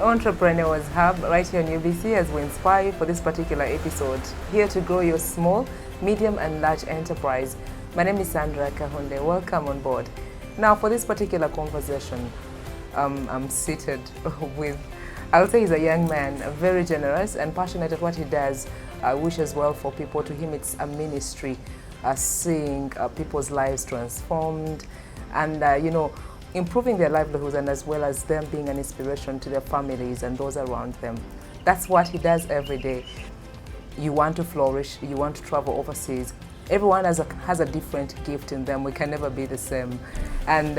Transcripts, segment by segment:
Entrepreneurs Hub right here on UBC as we inspire you for this particular episode. Here to grow your small, medium and large enterprise. My name is Sandra Kahunde. Welcome on board. Now for this particular conversation, I'm seated with, I'll say he's a young man, very generous and passionate at what he does. I wish as well for people. To him it's a ministry, seeing people's lives transformed and, improving their livelihoods, and as well as them being an inspiration to their families and those around them. That's what he does every day. You want to flourish, you want to travel overseas. Everyone has a different gift in them. We can never be the same. And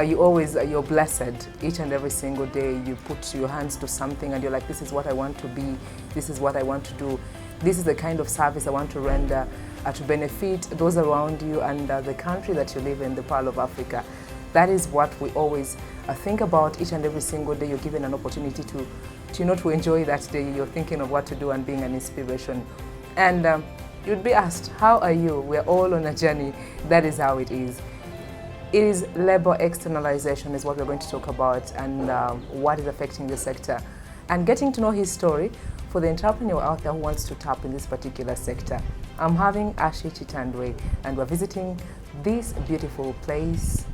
you're blessed each and every single day. You put your hands to something and you're like, this is what I want to be, this is what I want to do. This is the kind of service I want to render to benefit those around you and the country that you live in, the Pearl of Africa. That is what we always think about each and every single day. You're given an opportunity to enjoy that day. You're thinking of what to do and being an inspiration. And you'd be asked, how are you? We're all on a journey. That is how it is. It is labor externalization is what we're going to talk about, and what is affecting the sector. And getting to know his story for the entrepreneur out there who wants to tap in this particular sector. I'm having Ashi Chitandwe, and we're visiting this beautiful place,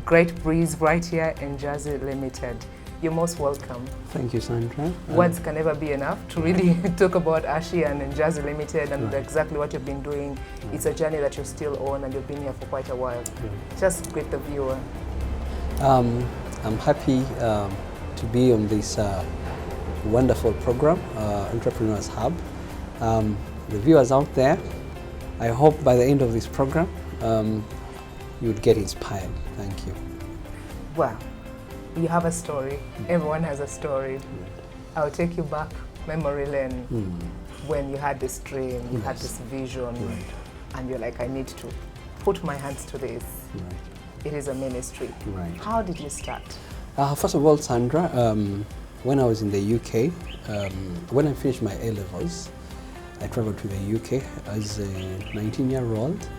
Great Breeze, right here in Njazi Limited. You're most welcome. Thank you, Sandra. Words can never be enough to really talk about Ashi and Njazi Limited and exactly what you've been doing. It's a journey that you're still on and you've been here for quite a while. Just greet the viewer. I'm happy to be on this wonderful program, Entrepreneurs Hub. The viewers out there, I hope by the end of this program, you would get inspired. Thank you. Well, you have a story. Everyone has a story. I'll take you back memory lane when you had this dream, you had this vision, and you're like, I need to put my hands to this. It is a ministry. How did you start? First of all, Sandra, when I was in the UK, when I finished my A-levels, I traveled to the UK as a 19-year-old.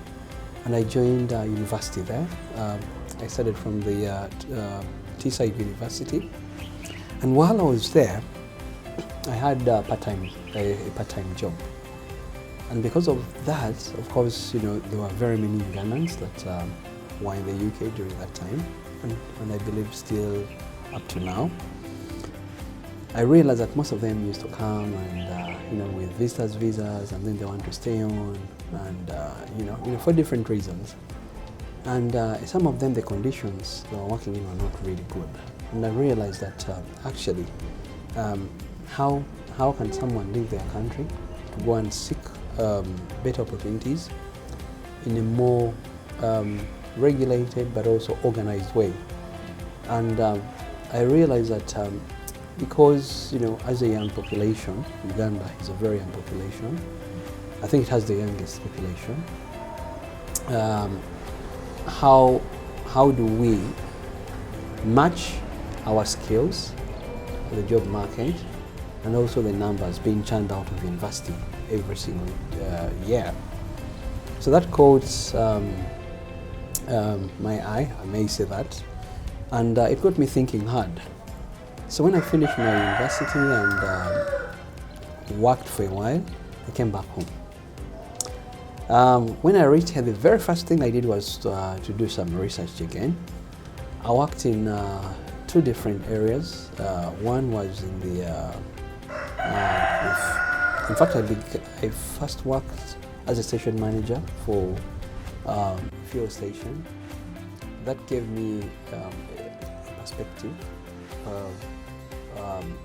And I joined university there. I studied from the Teesside University. And while I was there, I had a part-time job. And because of that, of course, there were very many Ugandans that were in the UK during that time, and I believe still up to now. I realized that most of them used to come and with visitors visas, and then they want to stay on, and for different reasons. And some of them, the conditions they were working in were not really good. And I realized that actually, how can someone leave their country to go and seek better opportunities in a more regulated but also organized way? And I realized that because, as a young population, Uganda is a very young population. I think it has the youngest population. How do we match our skills to the job market and also the numbers being churned out of university every single year? So that caught my eye, I may say that, and it got me thinking hard. So when I finished my university and worked for a while, I came back home. When I reached here, the very first thing I did was to do some research again. I worked in 2 different areas. One was in the, in fact, I first worked as a station manager for a fuel station. That gave me a perspective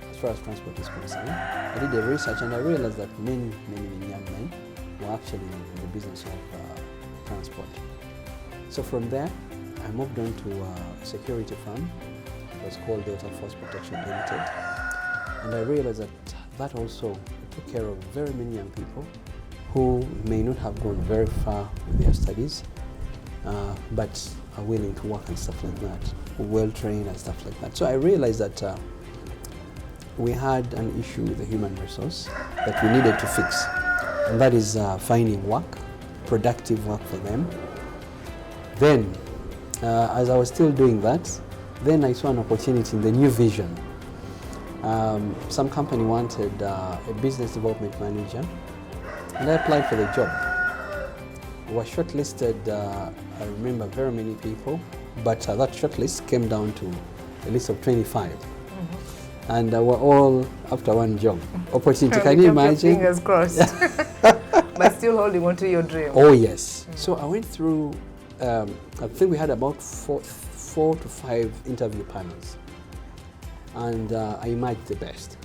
as far as transport is concerned. I did the research and I realized that many young men were actually in the business of transport. So from there, I moved on to a security firm. It was called Delta Force Protection Limited. And I realized that that also took care of very many young people who may not have gone very far with their studies, but are willing to work and stuff like that, well-trained and stuff like that. So I realized that we had an issue with the human resource that we needed to fix, and that is finding work, productive work for them. Then, as I was still doing that, then I saw an opportunity in the new vision Some company wanted a business development manager, and I applied for the job. We were shortlisted, I remember very many people, but that shortlist came down to a list of 25. And we're all after one job opportunity. Can you imagine? Fingers crossed. But still holding on to your dream. Oh yes. So I went through, I think we had about four to five interview panels. And I emerged the best.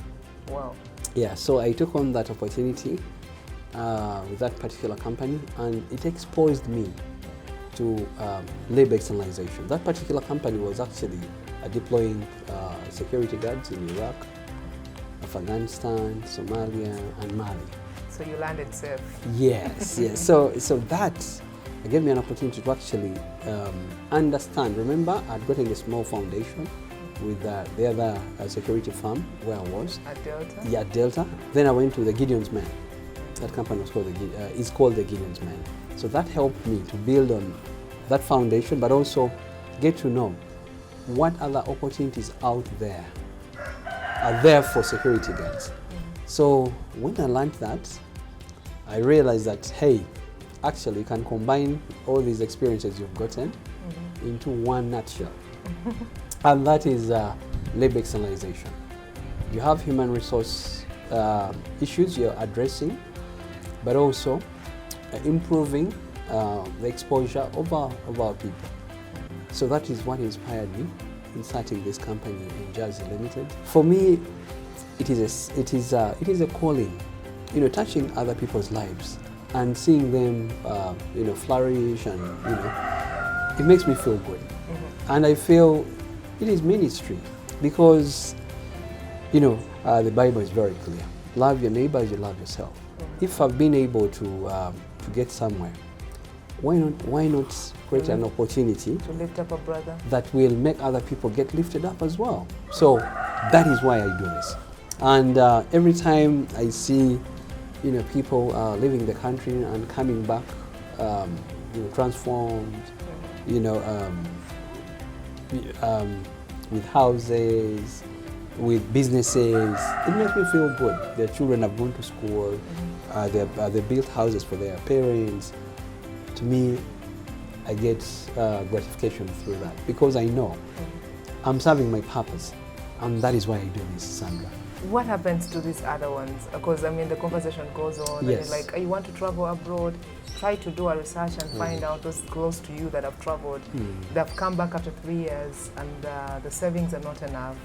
Wow. Yeah, so I took on that opportunity with that particular company, and it exposed me to labor externalization. That particular company was actually deploying security guards in Iraq, Afghanistan, Somalia, and Mali. So you landed safe. Yes, yes. So that gave me an opportunity to actually understand. Remember, I'd gotten a small foundation with the other security firm where I was. At Delta? Yeah, Delta. Then I went to the Gideon's Men. That company was called is called the Gideon's Men. So that helped me to build on that foundation, but also get to know what other opportunities out there are there for security guards. So when I learned that, I realized that, hey, actually you can combine all these experiences you've gotten into one nutshell. And that is labor externalization. You have human resource issues you're addressing, but also improving the exposure of our people. So that is what inspired me in starting this company in Jersey Limited. For me, it is a calling, you know, touching other people's lives and seeing them, you know, flourish, and you know, it makes me feel good. And I feel it is ministry because, you know, the Bible is very clear. Love your neighbor as you love yourself. If I've been able to get somewhere, why not create an opportunity to lift up a brother that will make other people get lifted up as well? So that is why I do this. And every time I see, you know, people leaving the country and coming back, you know, transformed, you know, with houses, with businesses, it makes me feel good. Their children have gone to school, they built houses for their parents. To me, I get gratification through that because I know I'm serving my purpose, and that is why I do this, Sandra. What happens to these other ones? Because I mean, the conversation goes on. Yes. And you're like, you want to travel abroad? Try to do a research and find out those close to you that have traveled. They've come back after 3 years, and the savings are not enough,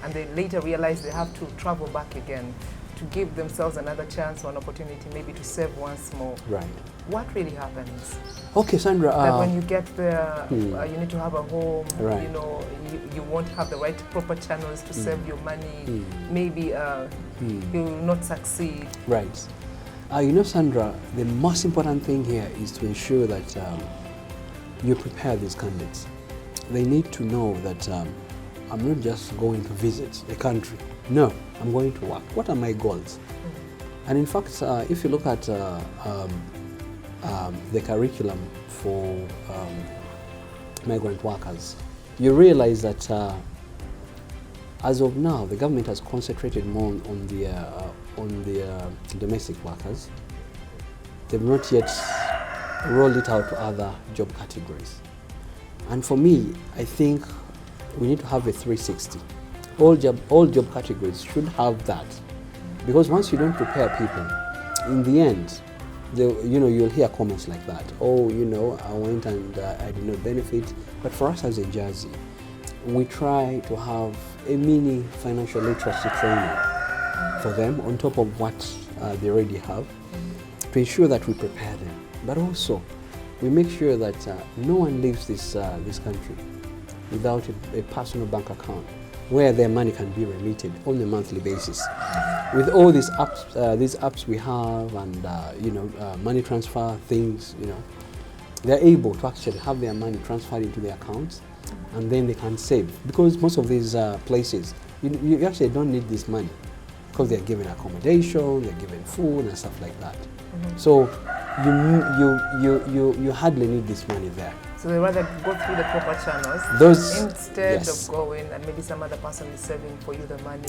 and they later realize they have to travel back again to give themselves another chance or an opportunity, maybe to save once more. Right. What really happens? Okay, Sandra. That when you get there, you need to have a home. Right. You know, you won't have the right proper channels to save your money. Maybe you will not succeed. Right. You know, Sandra, the most important thing here is to ensure that you prepare these candidates. They need to know that I'm not just going to visit a country. No, I'm going to work. What are my goals? And in fact, if you look at the curriculum for migrant workers, you realize that as of now, the government has concentrated more on the domestic workers. They've not yet rolled it out to other job categories. And for me, I think we need to have a 360. All job categories should have that, because once you don't prepare people, in the end, you know, you'll hear comments like that. Oh, you know, I went and I did not benefit. But for us as a Jersey, we try to have a mini financial literacy training for them on top of what they already have, to ensure that we prepare them. But also, we make sure that no one leaves this country without a personal bank account where their money can be remitted on a monthly basis. With all these apps we have, and you know, money transfer things, you know, they're able to actually have their money transferred into their accounts, and then they can save. Because most of these places, you actually don't need this money, because they're given accommodation, they're given food and stuff like that. So you hardly need this money there. So they rather go through the proper channels instead of going and maybe some other person is saving for you the money.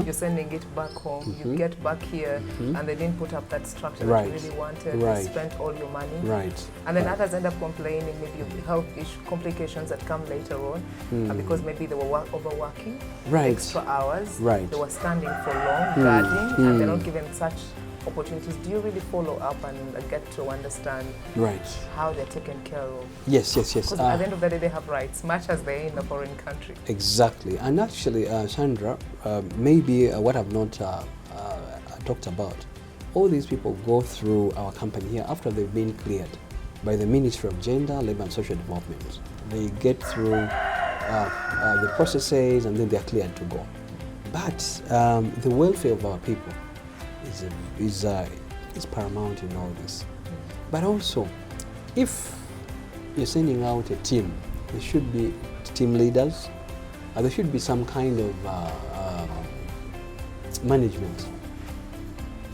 You're sending it back home. You get back here and they didn't put up that structure that you really wanted. You spent all your money. And then others end up complaining maybe of the health issue, complications that come later on because maybe they were overworking, extra hours. They were standing for long, guarding, and they're not given such opportunities. Do you really follow up and get to understand how they're taken care of? Yes. Because at the end of the day, they have rights, much as they're in a foreign country. Exactly. And actually, Sandra, maybe what I've not talked about, all these people go through our company here after they've been cleared by the Ministry of Gender, Labour and Social Development. They get through the processes and then they're cleared to go. But the welfare of our people is paramount in all this. But also, if you're sending out a team, there should be team leaders, there should be some kind of management,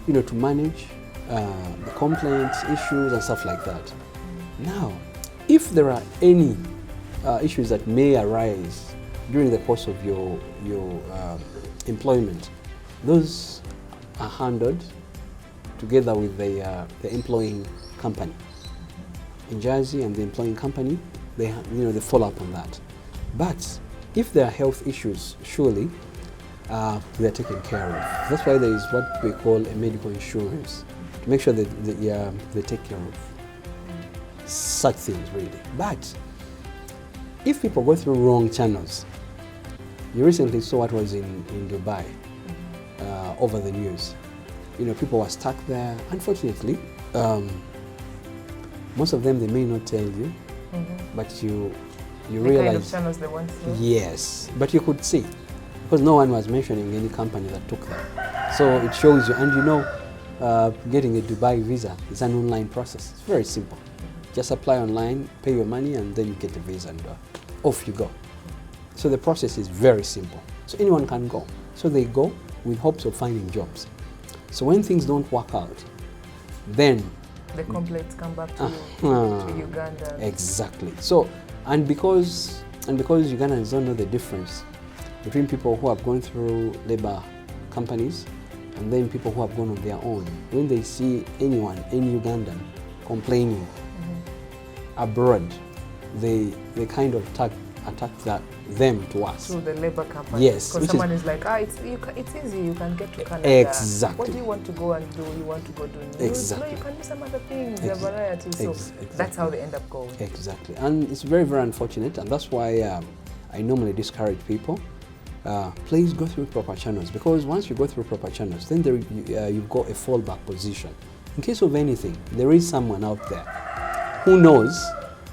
to manage the complaints, issues and stuff like that. Now, if there are any issues that may arise during the course of your employment, those are handled together with the employing company. In Jersey and the employing company, they follow up on that. But if there are health issues, surely they are taken care of. That's why there is what we call a medical insurance to make sure that they take care of such things, really. But if people go through wrong channels, you recently saw what was in Dubai. Over the news, people were stuck there. Unfortunately, most of them, they may not tell you, but you realize kind of channels they went through. Yes, but you could see because no one was mentioning any company that took them. So it shows you, and getting a Dubai visa is an online process. It's very simple. Just apply online, pay your money, and then you get the visa, and off you go. So the process is very simple. So anyone can go. So they go with hopes of finding jobs. So when things don't work out, then the complaints come back to Uganda. Exactly. So and because Ugandans don't know the difference between people who have gone through labor companies and then people who have gone on their own, when they see any Ugandan complaining abroad, they kind of attack them to us. Through the labor company. Yes. Because someone is like, it's easy, you can get to Canada. Exactly. What do you want to go and do? You want to go do news? Exactly. No, you can do some other things, there are varieties. So that's how they end up going. Exactly. And it's very, very unfortunate, and that's why I normally discourage people. Please go through proper channels, because once you go through proper channels, then you've got a fallback position. In case of anything, there is someone out there who knows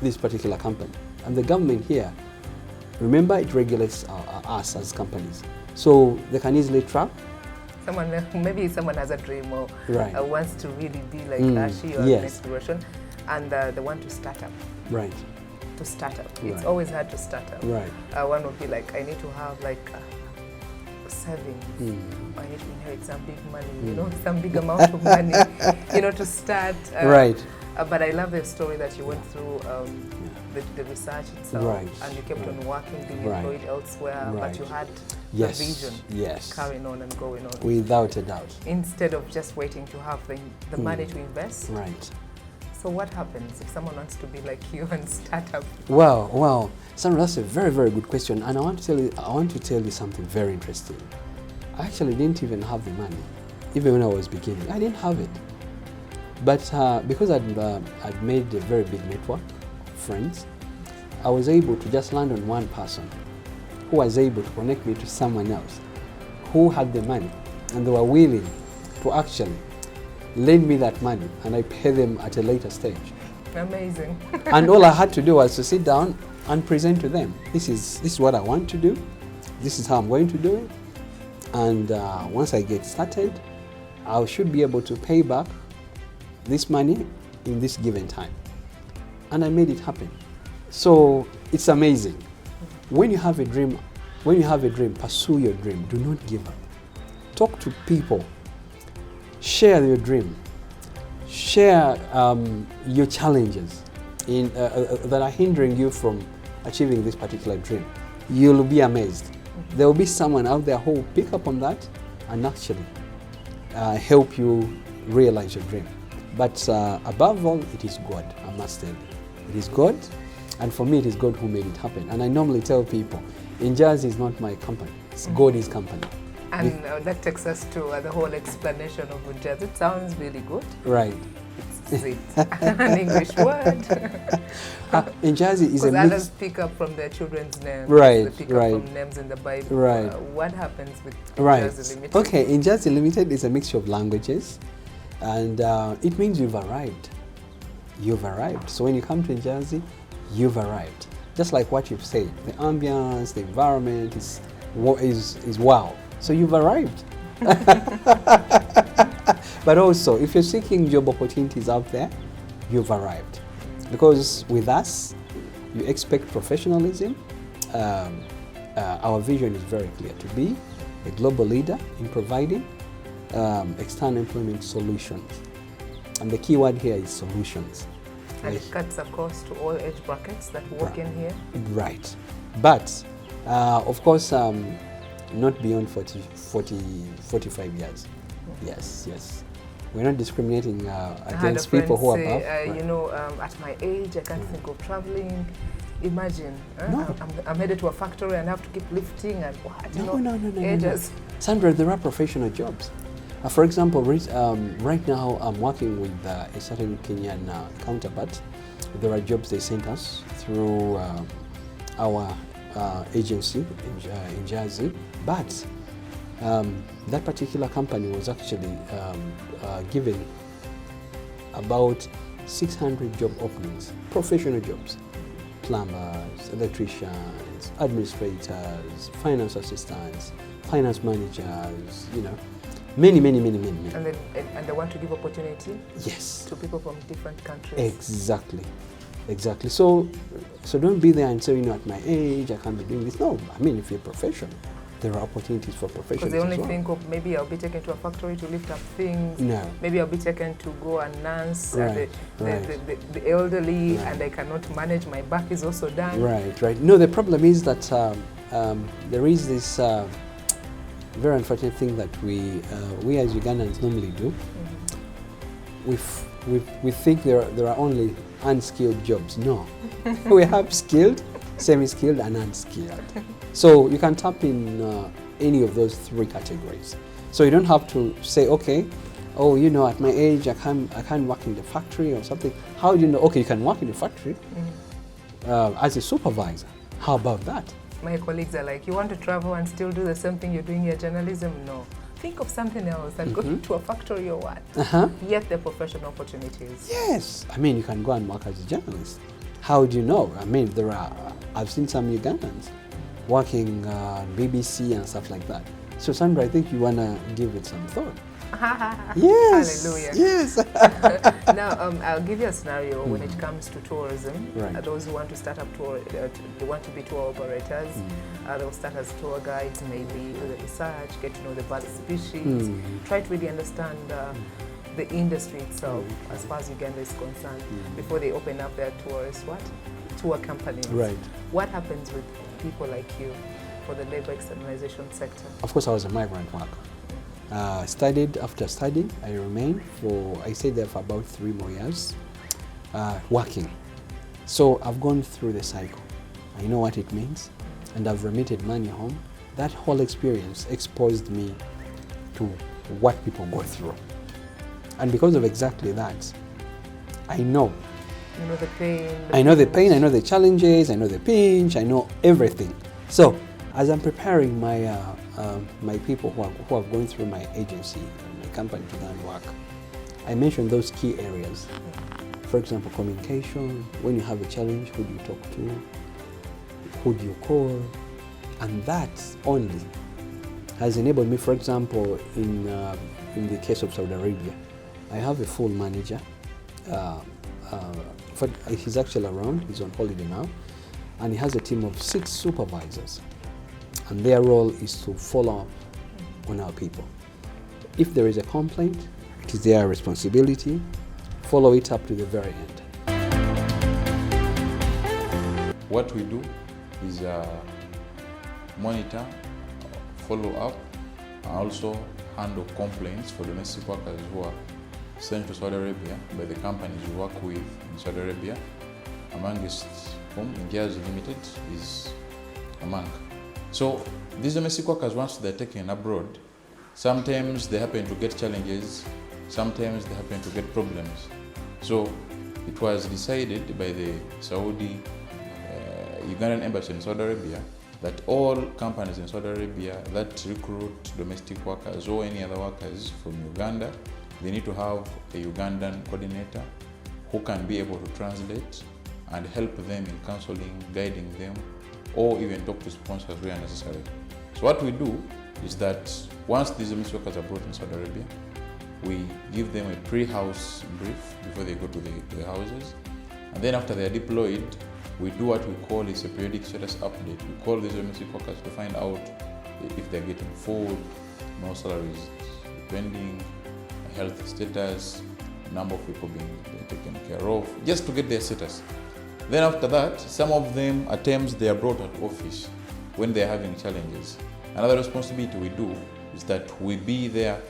this particular company. And the government here, remember, it regulates us as companies. So they can easily trap. Maybe someone has a dream or wants to really be like Ashi or an inspiration, and they want to start up. Right. To start up. It's always hard to start up. Right. One would be like, I need to have like savings. I need to inherit some big money, some big amount of money, to start. Right. But I love the story that you went through, the research itself, and you kept on working, being employed elsewhere, but you had the vision carrying on and going on. Without a doubt. Instead of just waiting to have the money to invest. Right. So what happens if someone wants to be like you and start up? Well, Sandra, that's a very, very good question, and I want to tell you something very interesting. I actually didn't even have the money, even when I was beginning. I didn't have it. But because I'd made a very big network of friends, I was able to just land on one person who was able to connect me to someone else who had the money, and they were willing to actually lend me that money, and I pay them at a later stage. Amazing. And all I had to do was to sit down and present to them. This is what I want to do. This is how I'm going to do it. And once I get started, I should be able to pay back this money in this given time. And I made it happen. So it's amazing. When you have a dream, pursue your dream. Do not give up. Talk to people. Share your dream. Share your challenges. that are hindering you from achieving this particular dream, you'll be amazed. There will be someone out there who will pick up on that and actually help you realize your dream. But above all, it is God, I must tell you. It is God, and for me, it is God who made it happen. And I normally tell people, Injazi is not my company, it's God's company. And that takes us to the whole explanation of Injazi. It sounds really good. Right. Is it an English word? Injazi is a Because mix. others pick up from their children's names. Right, They pick right. up from names in the Bible. Right. What happens with Right. Injazi Limited? Okay, Injazi Limited is a mixture of languages, and it means you've arrived. You've arrived. So when you come to Injazi, you've arrived. Just like what you've said, the ambience, the environment is wow. So you've arrived. But also, if you're seeking job opportunities out there, you've arrived. Because with us, you expect professionalism. Our vision is very clear: to be a global leader in providing external employment solutions. And the key word here is solutions. And it cuts across to all age brackets that work in here. Right. But, of course, not beyond 45 years. Yes, yes. We're not discriminating against people who are above. Right. You know, at my age, I can't think of traveling. Imagine, No. I'm headed to a factory and I have to keep lifting and what, you No, know, no. ages. Sandra, there are professional jobs. For example, right now I'm working with a certain Kenyan counterpart. There are jobs they sent us through our agency in Jersey, but that particular company was actually given about 600 job openings, professional jobs, plumbers, electricians, administrators, finance assistants, finance managers, you know, many. And they want to give opportunity Yes. to people from different countries. Exactly. So don't be there and say, you know, at my age, I can't be doing this. No, I mean, if you're a professional, there are opportunities for professionals. Because they only as well. think of maybe I'll be taken to a factory to lift up things. No. Maybe I'll be taken to go and nurse Right, the elderly, Right. and I cannot manage. My back is also done. Right. No, the problem is that there is this very unfortunate thing that we as Ugandans normally do. We think there are only unskilled jobs. No, we have skilled, semi-skilled, and unskilled. So you can tap in any of those three categories. So you don't have to say, okay, oh, you know, at my age, I can't work in the factory or something. How do you know? Okay, you can work in the factory as a supervisor. How about that? My colleagues are like, you want to travel and still do the same thing you're doing here, journalism? No. Think of something else and go to a factory or what. Yet the professional opportunities. Yes. I mean, you can go and work as a journalist. How do you know? I mean, I've seen some Ugandans working on BBC and stuff like that. So, Sandra, I think you want to give it some thought. Yes. Hallelujah. Yes. Now, I'll give you a scenario when it comes to tourism. Right. Those who want to start up tour, they want to be tour operators. They'll start as tour guides, maybe do the research, get to know the bird species, try to really understand the industry itself as far as Uganda is concerned before they open up their tour companies. Right. What happens with people like you for the labor externalization sector? Of course, I was a migrant worker. After studying, I stayed there for about 3 more years, working. So I've gone through the cycle. I know what it means, and I've remitted money home. That whole experience exposed me to what people go through. And because of exactly that, I know. You know the pain. I know the pain, I know the challenges, I know the pinch, I know everything. So as I'm preparing my my people who have gone through my agency, my company to go and work, I mentioned those key areas. For example, communication. When you have a challenge, who do you talk to? Who do you call? And that only has enabled me. For example, in the case of Saudi Arabia, I have a full manager. He's actually around. He's on holiday now, and he has a team of 6 supervisors. And their role is to follow up on our people. If there is a complaint, it is their responsibility. Follow it up to the very end. what we do is monitor, follow up, and also handle complaints for domestic workers who are sent to Saudi Arabia by the companies we work with in Saudi Arabia, amongst whom Ingears Limited is among. So these domestic workers, once they're taken abroad, sometimes they happen to get challenges, sometimes they happen to get problems. So it was decided by the Saudi Ugandan embassy in Saudi Arabia that all companies in Saudi Arabia that recruit domestic workers or any other workers from Uganda, they need to have a Ugandan coordinator who can be able to translate and help them in counseling, guiding them, or even talk to sponsors where necessary. So what we do is that once these domestic workers are brought in Saudi Arabia, we give them a pre-house brief before they go to the houses. And then after they are deployed, we do what we call is a periodic status update. We call these domestic workers to find out if they're getting food, no salaries pending, health status, number of people being taken care of, just to get their status. Then after that, some of them at times they are brought at office when they're having challenges. Another responsibility we do is that we be there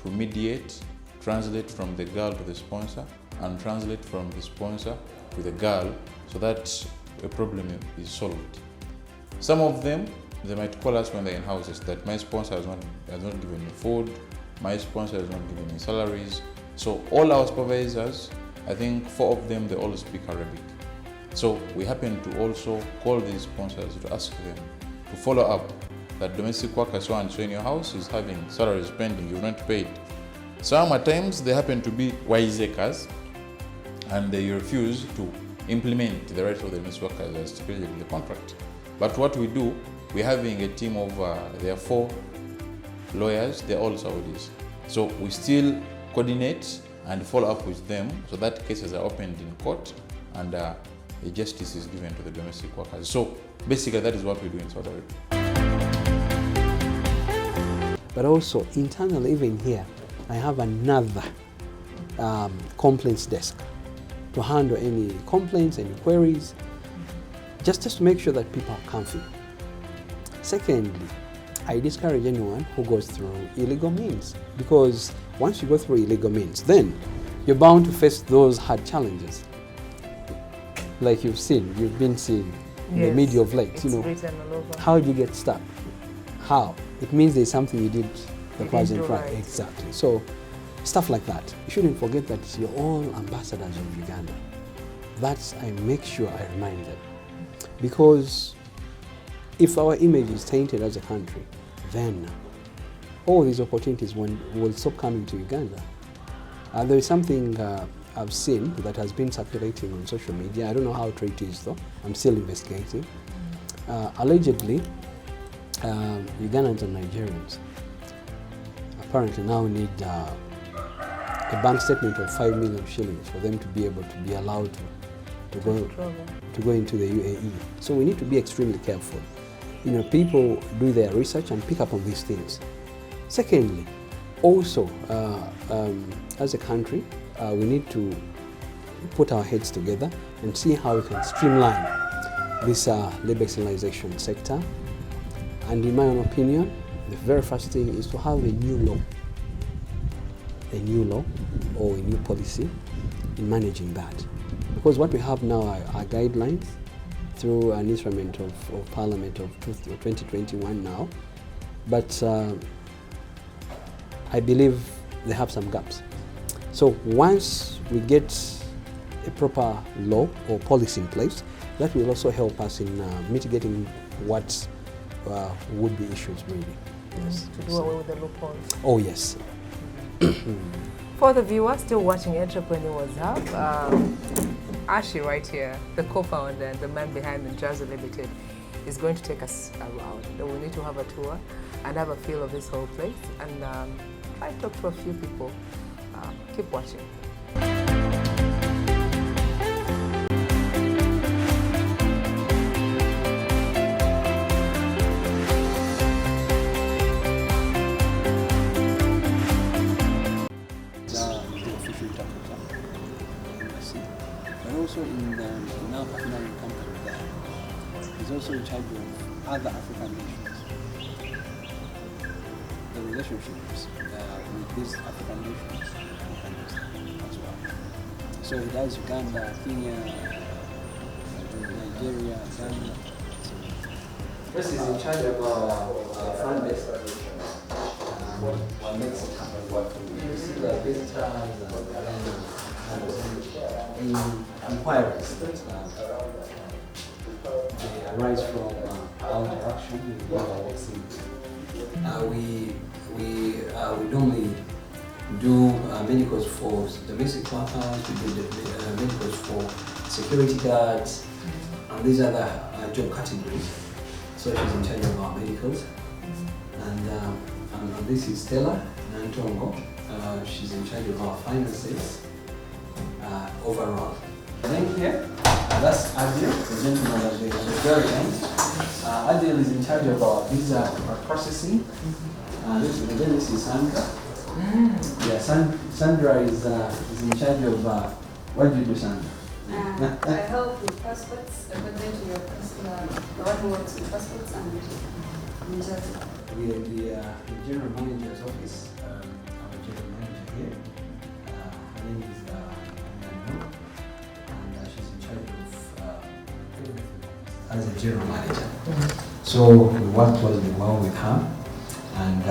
to mediate, translate from the girl to the sponsor, and translate from the sponsor to the girl so that a problem is solved. Some of them, they might call us when they're in houses that my sponsor has not given me food, my sponsor has not given me salaries. So all our supervisors, I think 4 of them, they all speak Arabic. So we happen to also call these sponsors to ask them to follow up that domestic worker so and so in your house is having salaries pending, you've not paid. Some at times they happen to be wiseacres and they refuse to implement the rights of the domestic workers as stipulated in the contract. But what we do, we're having a team of there are 4 lawyers, they're all Saudis. So we still coordinate and follow up with them so that cases are opened in court and a justice is given to the domestic workers. So basically that is what we do in Saudi Arabia. But also internally, even here, I have another complaints desk to handle any complaints, any queries, just to make sure that people are comfy. Secondly, I discourage anyone who goes through illegal means, because once you go through illegal means, then you're bound to face those hard challenges. Like you've been seeing in the media of late. It's written all over. How did you get stuck? How? It means there's something you did that wasn't right. Right. Exactly. So stuff like that. You shouldn't forget that you're all ambassadors of Uganda. That's, I make sure I remind them. Because if our image is tainted as a country, then all these opportunities will stop coming to Uganda. There is something I've seen that has been circulating on social media. I don't know how true it is though. I'm still investigating. Allegedly, Ugandans and Nigerians apparently now need a bank statement of 5 million shillings for them to be able to be allowed to go into the UAE. So we need to be extremely careful. People do their research and pick up on these things. Secondly, also, as a country, we need to put our heads together and see how we can streamline this labor externalization sector. And in my own opinion, the very first thing is to have a new law or a new policy in managing that. Because what we have now are guidelines through an instrument of Parliament of 2021 now, but I believe they have some gaps. So once we get a proper law or policy in place, that will also help us in mitigating what would be issues really. Yes. To do away with the loopholes. Oh yes. For the viewers still watching Entrepreneurs Hub, Ashi right here, the co-founder and the man behind Ingears Limited, is going to take us around. We need to have a tour and have a feel of this whole place and try to talk to a few people. Keep watching. But also in our partnering company there, is also in charge of other African nations. The relationships with these African nations as well. So he does Uganda, Kenya, Nigeria, Ghana. This is in charge of our front desk. What makes it happen? You see the visitors and inquiries that they arise from our interaction with our work. We normally do medicals for domestic workers, we do medicals for security guards, and these other job categories. So she's in charge of our medicals. And this is Stella Nantongo. She's in charge of our finances overall. Then here, that's Adil, the gentleman at the very end. Adil is in charge of our visa processing. Then this is Sandra. Yeah, Sandra is in charge of, what do you do, Sandra? I help with passports, according to your personal, the one who works with passports and visas. We are the general manager's office, our general manager here. Her name is Nano, and she's in charge of everything as a general manager. So we work closely well with her, and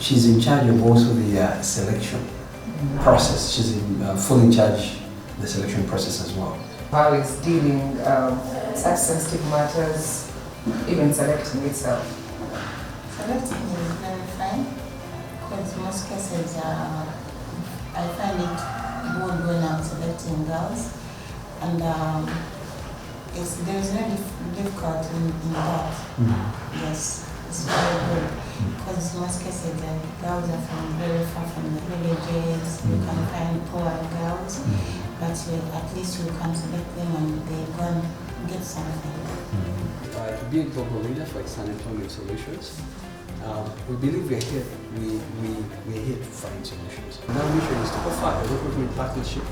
she's in charge of also the selection process. She's fully in charge of the selection process as well. How is dealing such sensitive matters, even selecting itself? Selecting is very fine, because most cases I find it good when I'm selecting girls, and there's no difficulty in that. Yes, it's very good, because most cases the girls are from very far from the villages. You can find poor girls, but at least you can select them and they go and get something. To be a global leader for San Antonio Solutions, we believe we're here to find solutions. Our mission is to offer a recruitment partnership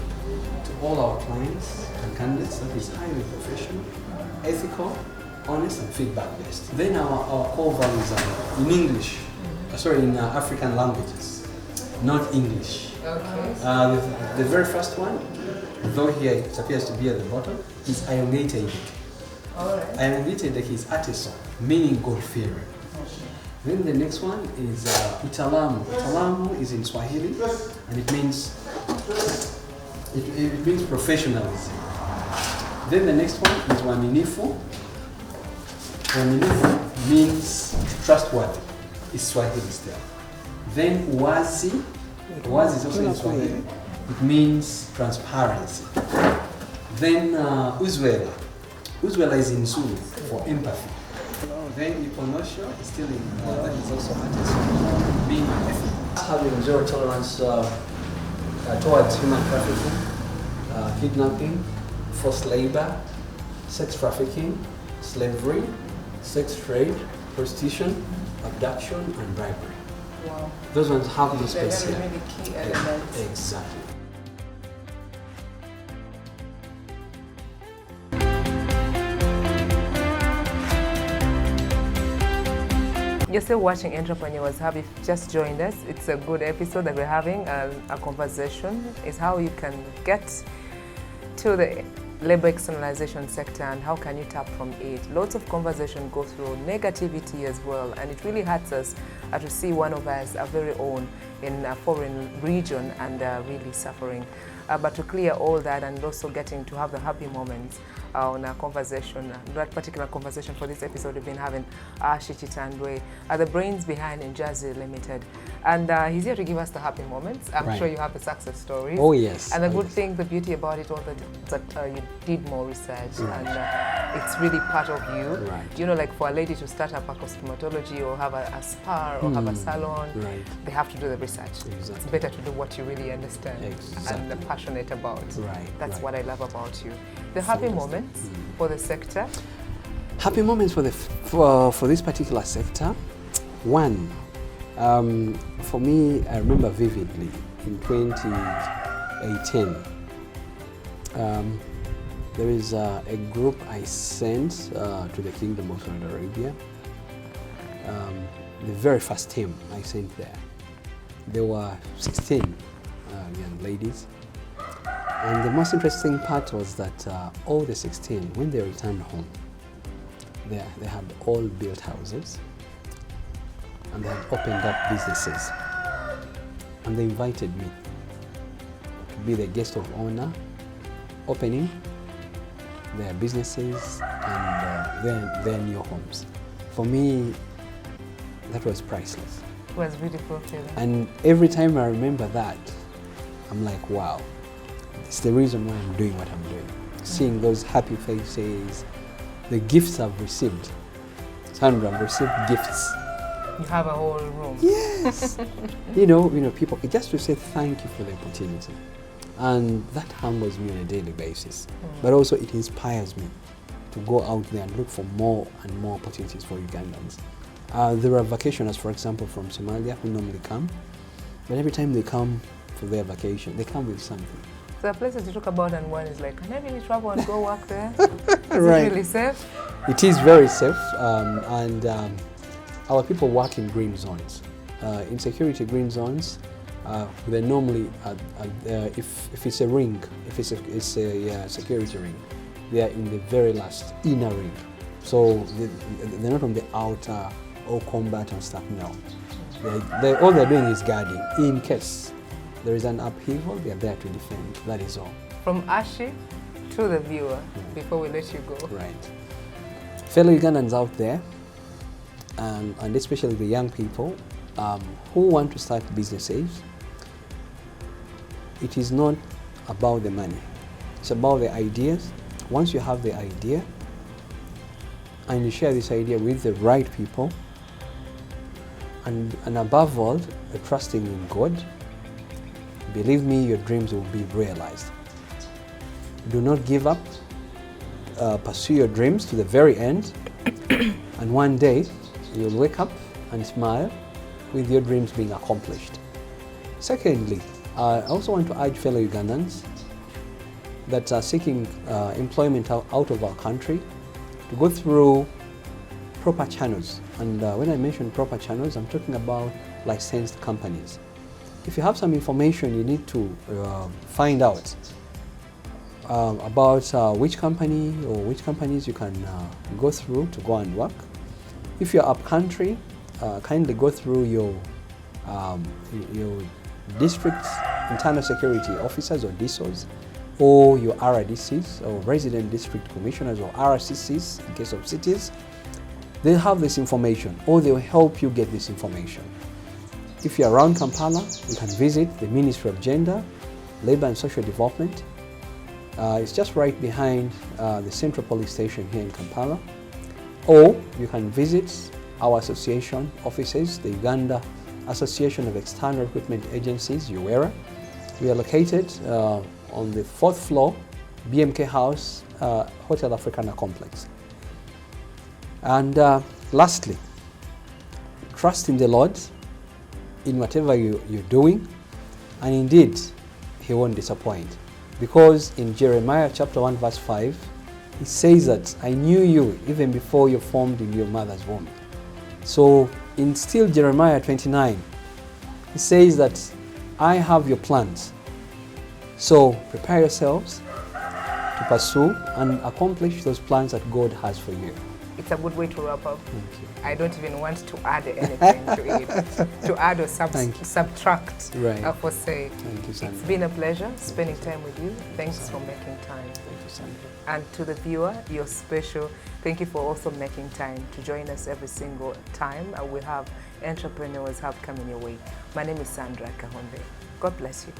to all our clients and candidates that is highly professional, ethical, honest, and feedback-based. Then our core values are in English, in African languages, not English. Okay. The very first one, though here it appears to be at the bottom, is Ayongete Ideke. Alright. Ayongete Ideke is Ateso, meaning God-fearing. Then the next one is Utaalamu. Utaalamu is in Swahili, and it means professionalism. Then the next one is Uaminifu. Uaminifu means trustworthy. It's Swahili still. Then Uwazi. Uwazi is also in Swahili. It means transparency. Then Uzwela. Uzwela is in Zulu for empathy. Then Iponosho is still in, that is also artist, being ethical. Having zero tolerance towards human trafficking, kidnapping, forced labor, sex trafficking, slavery, sex trade, prostitution, abduction, and bribery. Wow. Those ones have no They're space really, here. really key elements. Exactly. You're still watching Entrepreneurs Hub. If you've just joined us, it's a good episode that we're having, a conversation. Is how you can get to the labor externalization sector and how can you tap from it. Lots of conversation go through negativity as well, and it really hurts us to see one of us, our very own, in a foreign region and really suffering. But to clear all that and also getting to have the happy moments on a conversation, that particular conversation for this episode we've been having Ashi Chitandwe, the brains behind Njazi Limited. And he's here to give us the happy moments. I'm sure you have the success stories. Oh yes. And the good thing, the beauty about it all that you did more research and it's really part of you. Right. You know, like for a lady to start up a cosmetology or have a spa or have a salon, they have to do the research. Exactly. It's better to do what you really understand and are passionate about. That's what I love about you. The happy moments for the sector. Happy moments for this particular sector. One, for me, I remember vividly in 2018. There is a group I sent to the Kingdom of Saudi Arabia. The very first team I sent there were 16 young ladies. And the most interesting part was that all the 16, when they returned home, they had all built houses and they had opened up businesses. And they invited me to be the guest of honor, opening their businesses and their new homes. For me, that was priceless. It was really fulfilling. And every time I remember that, I'm like, wow, it's the reason why I'm doing what I'm doing. Seeing those happy faces, the gifts I've received. Sandra, I've received gifts. You have a whole room. Yes. you know, people, just to say thank you for the opportunity. And that humbles me on a daily basis. But also it inspires me to go out there and look for more and more opportunities for Ugandans. There are vacationers, for example, from Somalia who normally come. But every time they come for their vacation, they come with something. So the places you talk about, and one is like, can I really travel and go work there? Is Right. it really safe? It is very safe, and our people work in green zones. In security green zones, they normally, if it's a ring, if it's a security ring, they are in the very last inner ring. So they're not on the outer or combat and stuff, no. All they're doing is guarding. In case there is an upheaval, they're there to defend, that is all. From Ashi to the viewer, before we let you go. Right. Fellow Ugandans out there, and especially the young people who want to start businesses, it is not about the money. It's about the ideas. Once you have the idea and you share this idea with the right people, and above all, trusting in God, believe me, your dreams will be realized. Do not give up. Pursue your dreams to the very end, and one day you'll wake up and smile with your dreams being accomplished. Secondly, I also want to urge fellow Ugandans that are seeking employment out of our country to go through proper channels. And when I mention proper channels, I'm talking about licensed companies. If you have some information you need to find out about which company or which companies you can go through to go and work. If you're up country, kindly go through your district internal security officers or DSOs, or your RDCs or resident district commissioners or RCCs in case of cities. They'll have this information, or they'll help you get this information. If you're around Kampala, you can visit the Ministry of Gender, Labour and Social Development. It's just right behind the Central Police Station here in Kampala. Or you can visit our association offices, the Uganda Association of External Recruitment Agencies, UERA. We are located on the 4th floor, BMK House, Hotel Africana Complex. And lastly, trust in the Lord in whatever you're doing, and indeed, He won't disappoint. Because in Jeremiah chapter 1 verse 5, He says that I knew you even before you formed in your mother's womb. So in still Jeremiah 29, He says that I have your plans. So prepare yourselves to pursue and accomplish those plans that God has for you. It's a good way to wrap up. Thank you. I don't even want to add anything to it, to add or subtract, Right. for say. Thank you, Sandra. It's been a pleasure spending time with you. Thanks for making time. Thank you, Sandra. And to the viewer, you're special. Thank you for also making time to join us every single time. And we have entrepreneurs have coming your way. My name is Sandra Kahonde. God bless you.